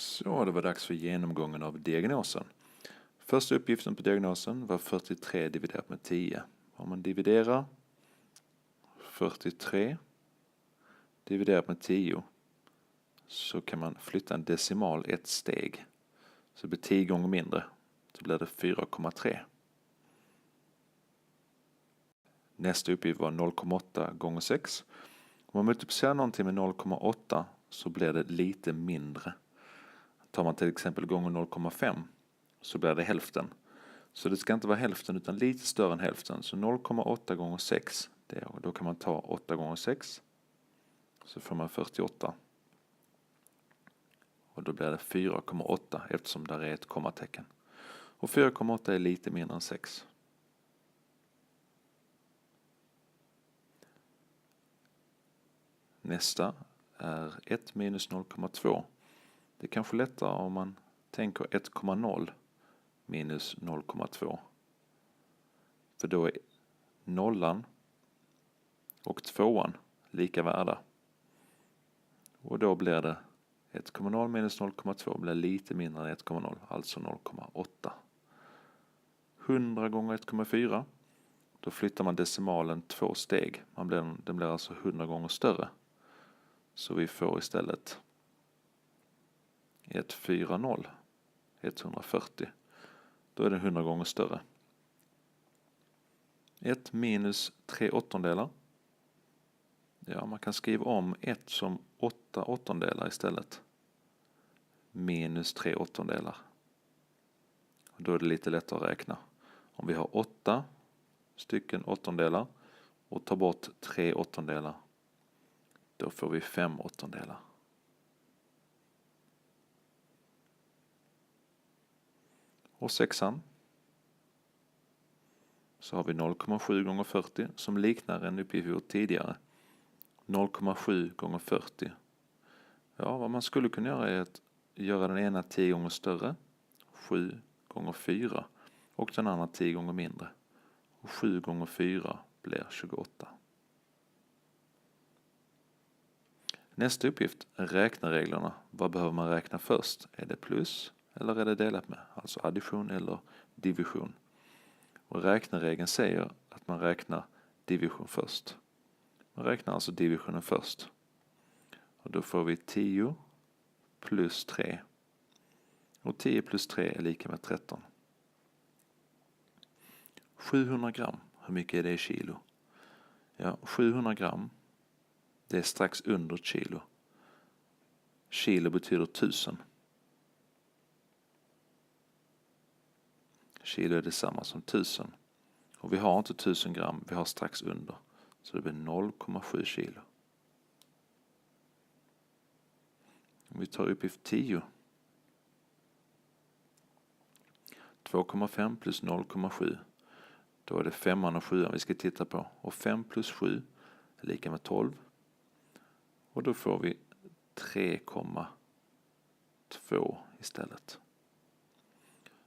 Så det var dags för genomgången av diagnosen. Första uppgiften på diagnosen var 43 dividerat med 10. Om man dividerar 43 dividerat med 10 så kan man flytta en decimal ett steg. Så det blir 10 gånger mindre. Så blir det 4,3. Nästa uppgift var 0,8 gånger 6. Om man multiplicerar någonting med 0,8 så blir det lite mindre. Tar man till exempel gånger 0,5 så blir det hälften. Så det ska inte vara hälften utan lite större än hälften. Så 0,8 gånger 6, då kan man ta 8 gånger 6. Så får man 48. Och då blir det 4,8 eftersom där är ett kommatecken. Och 4,8 är lite mindre än 6. Nästa är 1 minus 0,2. Det är kanske lättare om man tänker 1,0 minus 0,2. För då är nollan och tvåan lika värda. Och då blir det 1,0 minus 0,2 blir lite mindre än 1,0, alltså 0,8. 100 gånger 1,4. Då flyttar man decimalen 2 steg. Den blir alltså 100 gånger större. Så vi får istället 140, 140. Då är den 100 gånger större. 1 minus 3 åttondelar. Ja, man kan skriva om 1 som 8 åttondelar istället. Minus 3 åttondelar. Och då är det lite lättare att räkna. Om vi har 8 stycken åttondelar och tar bort 3 åttondelar. Då får vi 5 åttondelar. Och sexan. Så har vi 0,7 gånger 40 som liknar en uppgift vi gjort tidigare. 0,7 gånger 40. Ja, vad man skulle kunna göra är att göra den ena 10 gånger större. 7 gånger 4. Och den andra 10 gånger mindre. Och 7 gånger 4 blir 28. Nästa uppgift är räknereglerna. Vad behöver man räkna först? Är det plus eller är det delat med? Alltså addition eller division. Och räkneregeln säger att man räknar division först. Man räknar alltså divisionen först. Och då får vi 10 plus 3. Och 10 plus 3 är lika med 13. 700 gram. Hur mycket är det i kilo? Ja, 700 gram. Det är strax under ett kilo. Kilo betyder 1000. Kilo är detsamma som 1000. Och vi har inte 1000 gram, vi har strax under. Så det blir 0,7 kilo. Om vi tar uppgift 10. 2,5 plus 0,7. Då är det 5 och 7 vi ska titta på. Och 5 plus 7 är lika med 12. Och då får vi 3,2 istället.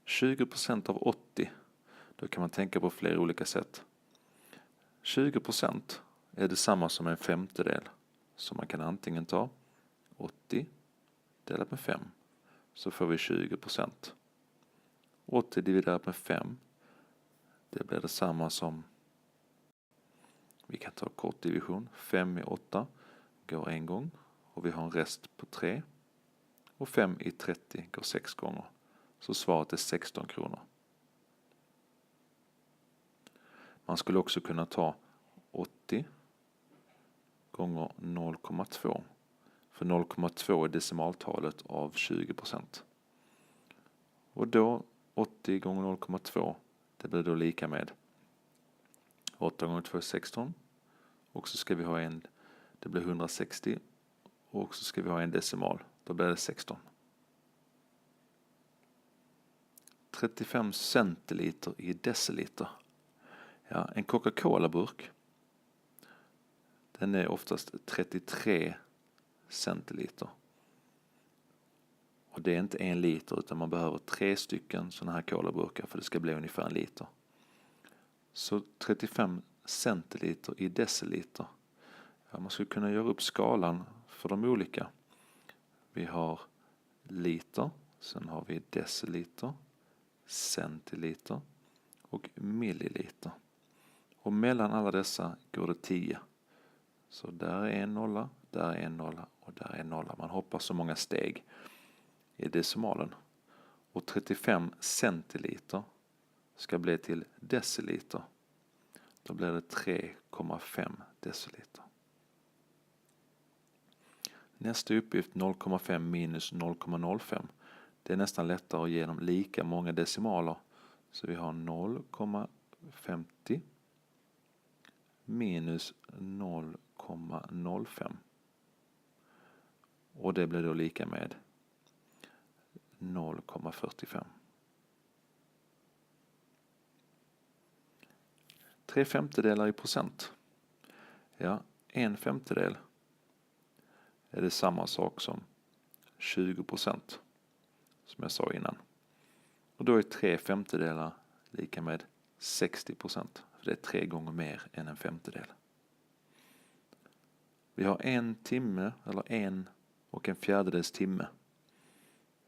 20% av 80. Då kan man tänka på flera olika sätt. 20% är detsamma som en femtedel. Så man kan antingen ta 80 delat med 5. Så får vi 20%. 80 dividerat med 5. Det blir detsamma som, vi kan ta kortdivision. 5 i 8 går en gång. Och vi har en rest på 3. Och 5 i 30 går 6 gånger. Så svaret är 16 kronor. Man skulle också kunna ta 80 gånger 0,2. För 0,2 är decimaltalet av 20%. Och då 80 gånger 0,2. Det blir då lika med 8 gånger 2 är 16. Och så ska vi ha det blir 160. Och så ska vi ha en decimal. Då blir det 16. 35 centiliter i deciliter. Ja, en Coca-Cola-burk. Den är oftast 33 centiliter. Och det är inte 1 liter utan man behöver 3 stycken sådana här colaburkar för det ska bli ungefär 1 liter. Så 35 centiliter i deciliter. Ja, man skulle kunna göra upp skalan för de olika. Vi har liter. Sen har vi deciliter, centiliter och milliliter. Och mellan alla dessa går det 10. Så där är en nolla, där är en nolla och där är en nolla. Man hoppar så många steg i decimalen. Och 35 centiliter ska bli till deciliter. Då blir det 3,5 deciliter. Nästa uppgift 0,5 minus 0,05. Det är nästan lättare att ge dem lika många decimaler. Så vi har 0,50 minus 0,05. Och det blir då lika med 0,45. 3/5 i procent. Ja, 1/5 är det samma sak som 20%. Som jag sa innan. Och då är 3/5 lika med 60%. För det är 3 gånger mer än 1/5. Vi har 1 timme eller 1 1/4 timme.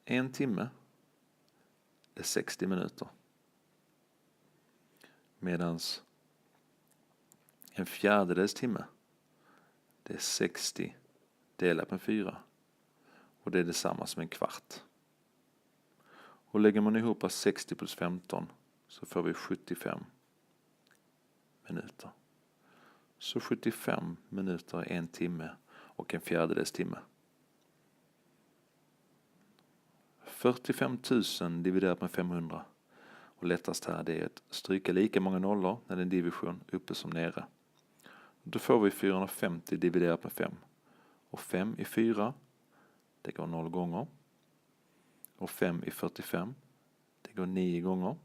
1 timme är 60 minuter. Medans 1/4 timme, det är 60 delat med 4. Och det är detsamma som en kvart. Och lägger man ihop 60 plus 15 så får vi 75 minuter. Så 75 minuter är 1 timme och 1/4 timme. 45 000 dividerat med 500. Och lättast här det är att stryka lika många nollor när det är en division uppe som nere. Då får vi 450 dividerat med 5. Och 5 i 4, det går 0 gånger. Och 5 i 45, det går 9 gånger.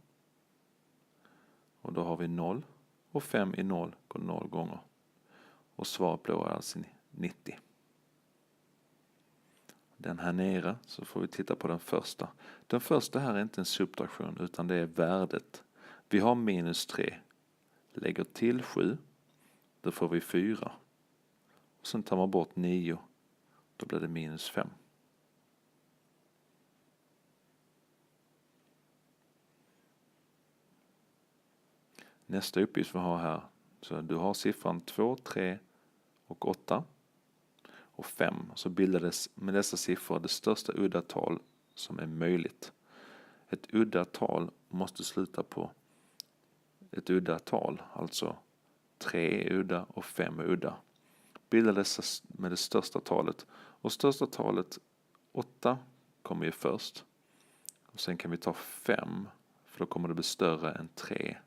Och då har vi 0. Och 5 i 0 går 0 gånger. Och svaret blir alltså 90. Den här nere så får vi titta på den första. Den första här är inte en subtraktion utan det är värdet. Vi har minus 3. Lägger till 7. Då får vi 4. Och sen tar man bort 9. Då blir det minus 5. Nästa uppgift vi har här. Så du har siffran 2, 3 och 8. Och 5. Så bildades med dessa siffror det största udda tal som är möjligt. Ett udda tal måste sluta på ett udda tal. Alltså 3 är udda och 5 är udda. Bildades med det största talet. Och största talet 8 kommer ju först. Och sen kan vi ta 5. För då kommer det bli större än 3.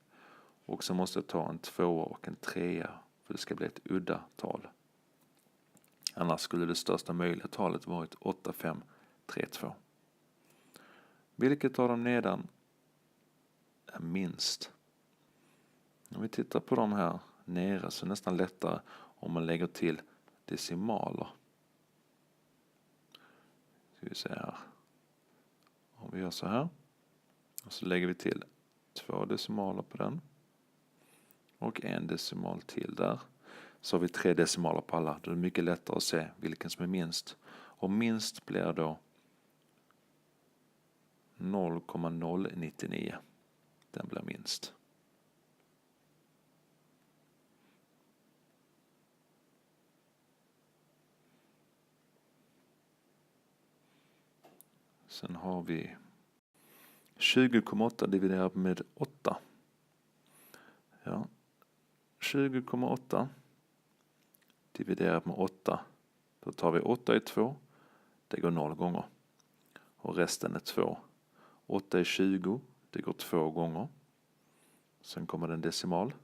Och så måste jag ta en 2 och en 3. För det ska bli ett udda tal. Annars skulle det största möjliga talet varit 8, 5, 3, 2. Vilket av dem nedan är minst? Om vi tittar på de här nere så är det nästan lättare om man lägger till decimaler. Ska vi se här. Om vi gör så här. Och så lägger vi till 2 decimaler på den. Och 1 decimal till där. Så har vi 3 decimaler på alla. Då är det mycket lättare att se vilken som är minst. Och minst blir då 0,099. Den blir minst. Sen har vi 20,8 dividerat med 8. Ja, 20,8 dividerat med 8. Då tar vi 8 i 2. Det går 0 gånger. Och resten är 2. 8 i 20. Det går 2 gånger. Sen kommer det en decimal.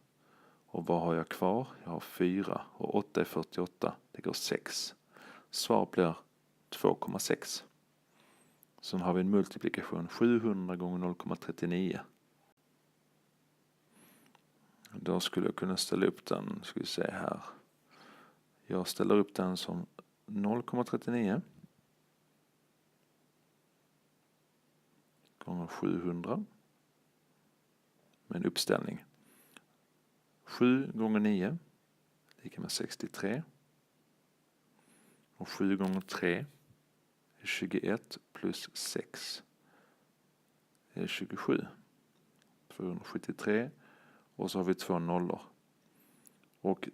Och vad har jag kvar? Jag har 4. Och 8 i 48. Det går 6. Svar blir 2,6. Sen har vi en multiplikation. 700 gånger 0,39. Då skulle jag kunna ställa upp den, ska vi se här. Jag ställer upp den som 0,39 gånger 700 med en uppställning. 7 gånger 9 lika med 63. Och 7 gånger 3 21 plus 6 är 27. 273 och så har vi 2 nollor. Och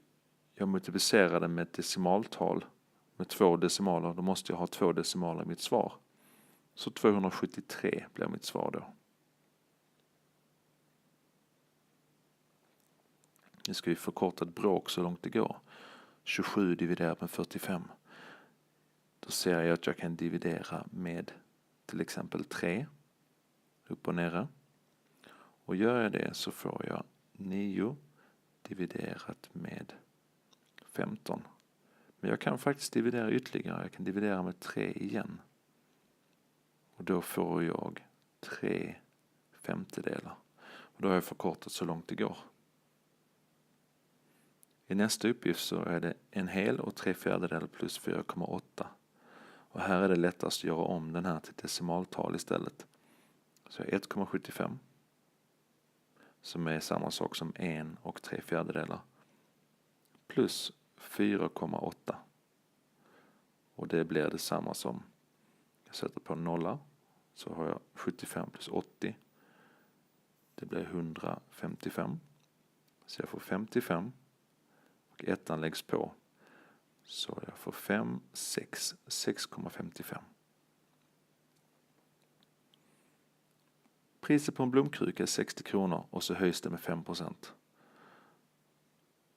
jag multiplicerar det med ett decimaltal med 2 decimaler. Då måste jag ha 2 decimaler i mitt svar. Så 273 blir mitt svar då. Nu ska vi förkorta ett bråk så långt det går. 27 dividerat med 45. Då ser jag att jag kan dividera med till exempel 3 upp och nere. Och gör jag det så får jag 9 dividerat med 15. Men jag kan faktiskt dividera ytterligare. Jag kan dividera med 3 igen. Och då får jag 3 femtedelar. Och då har jag förkortat så långt det går. I nästa uppgift så är det en hel och 3/4 plus 4,8. Och här är det lättast att göra om den här till decimaltal istället. Så 1,75. Som är samma sak som 1 och 3/4. Plus 4,8. Och det blir detsamma som, jag sätter på nolla. Så har jag 75 plus 80. Det blir 155. Så jag får 55. Och ettan läggs på. Så jag får 5, 6, 6,55. Priset på en blomkruka är 60 kronor och så höjs det med 5%.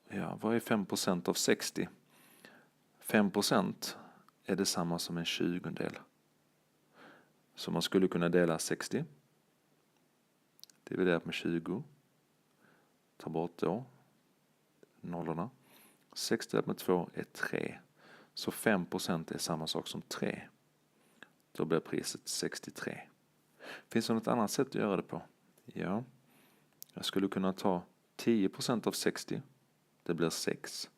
Ja, vad är 5% av 60? 5% är detsamma som en 20-del. Så man skulle kunna dela 60. Dividerat med 20. Ta bort då nollorna. 60 delat med 2 är 3. Så 5% är samma sak som 3. Då blir priset 63. Finns det något annat sätt att göra det på? Ja. Jag skulle kunna ta 10% av 60. Det blir 6.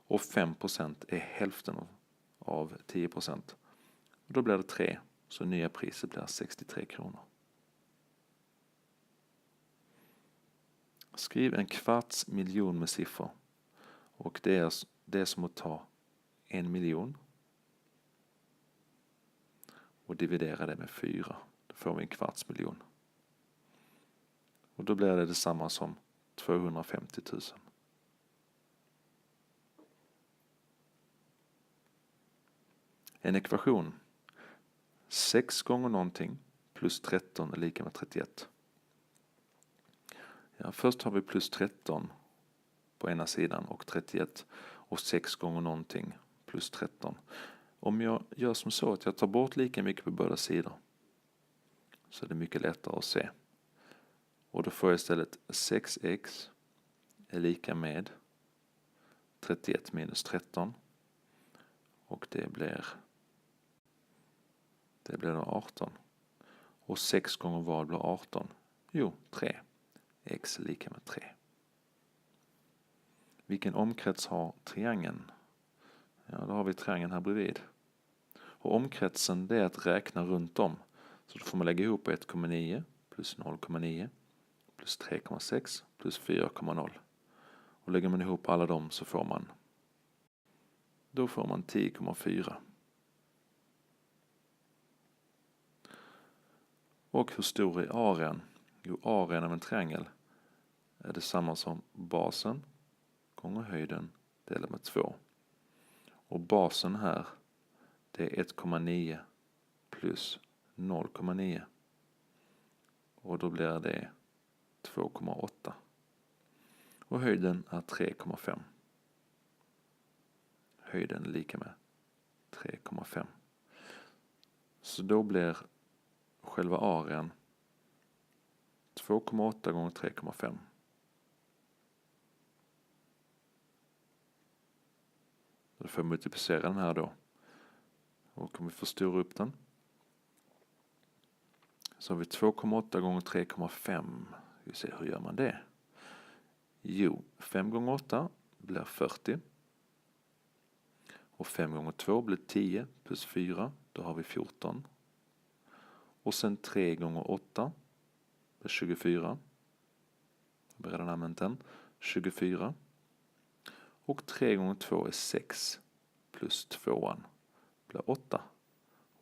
Och 5% är hälften av 10%. Då blir det 3. Så nya priset blir 63 kronor. Skriv en 250 000 med siffror. Och det är som att ta 1 miljon. Och dividera det med 4. Då får vi en 250 000. Och då blir det detsamma som 250 000. En ekvation. 6 gånger någonting plus 13 är lika med 31. Ja, först har vi plus 13 på ena sidan och 31. Och 6 gånger någonting plus 13. Om jag gör som så att jag tar bort lika mycket på båda sidor. Så är det mycket lättare att se. Och då får jag istället 6x är lika med 31 minus 13. Och det blir 18. Och 6 gånger vad blir 18? Jo, 3. X är lika med 3. Vilken omkrets har triangeln? Ja, då har vi triangeln här bredvid. Och omkretsen det är att räkna runt om. Så då får man lägga ihop 1,9 plus 0,9 plus 3,6 plus 4,0. Och lägger man ihop alla dem så får man 10,4. Och hur stor är arean? Jo, arean av en triangel är detsamma som basen gånger höjden delat med 2. Och basen här, det är 1,9 plus 0,9. Och då blir det 2,8. Och höjden är 3,5. Höjden är lika med 3,5. Så då blir själva arean 2,8 gånger 3,5. Då får jag multiplicera den här då. Och om vi förstora upp den. Så har vi 2,8 gånger 3,5. Vi ser hur gör man det? Jo, 5 gånger 8 blir 40. Och 5 gånger 2 blir 10 plus 4. Då har vi 14. Och sen 3 gånger 8 blir 24. Jag har redan använt den. 24. Och 3 gånger 2 är 6. Plus 2 blir 8.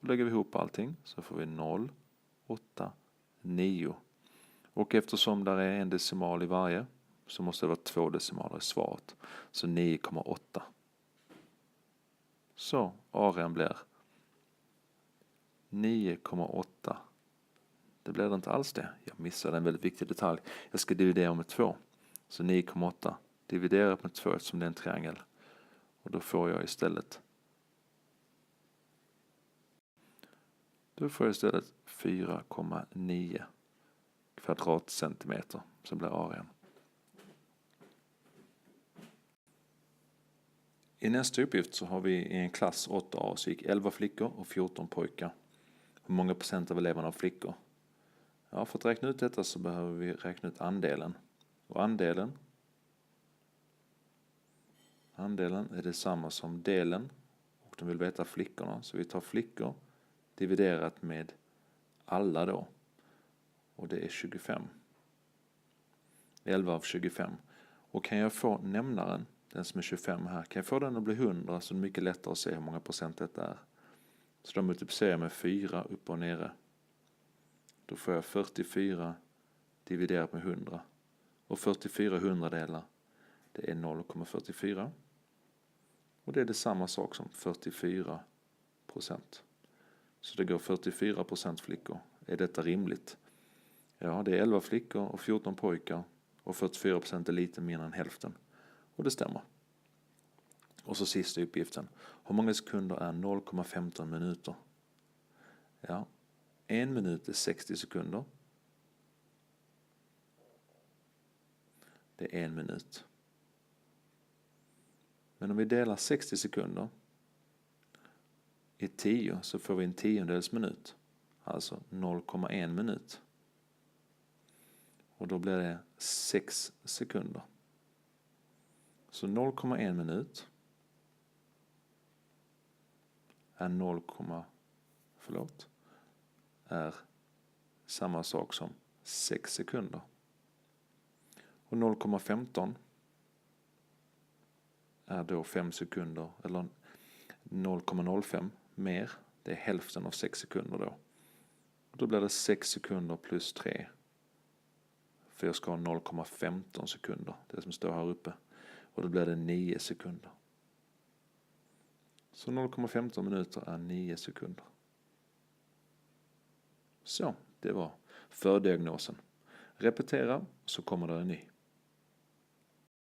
Och lägger vi ihop allting så får vi 0, 8, 9. Och eftersom där är en decimal i varje så måste det vara 2 decimaler i svaret. Så 9,8. Så ARN blir 9,8. Det blir det inte alls det. Jag missade en väldigt viktig detalj. Jag ska dividera med 2. Så 9,8 dividerat med 2 eftersom det är en triangel. Och då får jag istället 4,9 kvadratcentimeter som blir ARN. I nästa uppgift så har vi i en klass 8A så gick 11 flickor och 14 pojkar. Hur många procent av eleverna var flickor? Ja, för att räkna ut detta så behöver vi räkna ut andelen. Och andelen är detsamma som delen. Och de vill veta flickorna. Så vi tar flickor dividerat med alla då. Och det är 25. 11 av 25. Och kan jag få nämnaren, den som är 25 här, kan jag få den att bli 100 så är det mycket lättare att se hur många procent detta är. Så då multiplicerar jag med 4 upp och nere. Då får jag 44 dividerat med 100. Och 44 hundradelar, det är 0,44. Och det är det samma sak som 44%. Så det går 44% flickor. Är detta rimligt? Ja, det är 11 flickor och 14 pojkar. Och 44% är lite mindre än hälften. Och det stämmer. Och så sista uppgiften. Hur många sekunder är 0,15 minuter? Ja, 1 minut är 60 sekunder. Det är 1 minut. Men om vi delar 60 sekunder i 10 så får vi en tiondels minut. Alltså 0,1 minut. Och då blir det 6 sekunder. Så 0,1 minut är är samma sak som 6 sekunder. Och 0,15 är då 5 sekunder, eller 0,05 mer. Det är hälften av 6 sekunder då. Och då blir det 6 sekunder plus 3. För jag ska ha 0,15 sekunder, det som står här uppe. Och då blir det 9 sekunder. Så 0,15 minuter är 9 sekunder. Så, det var fördiagnosen. Repetera så kommer det en ny.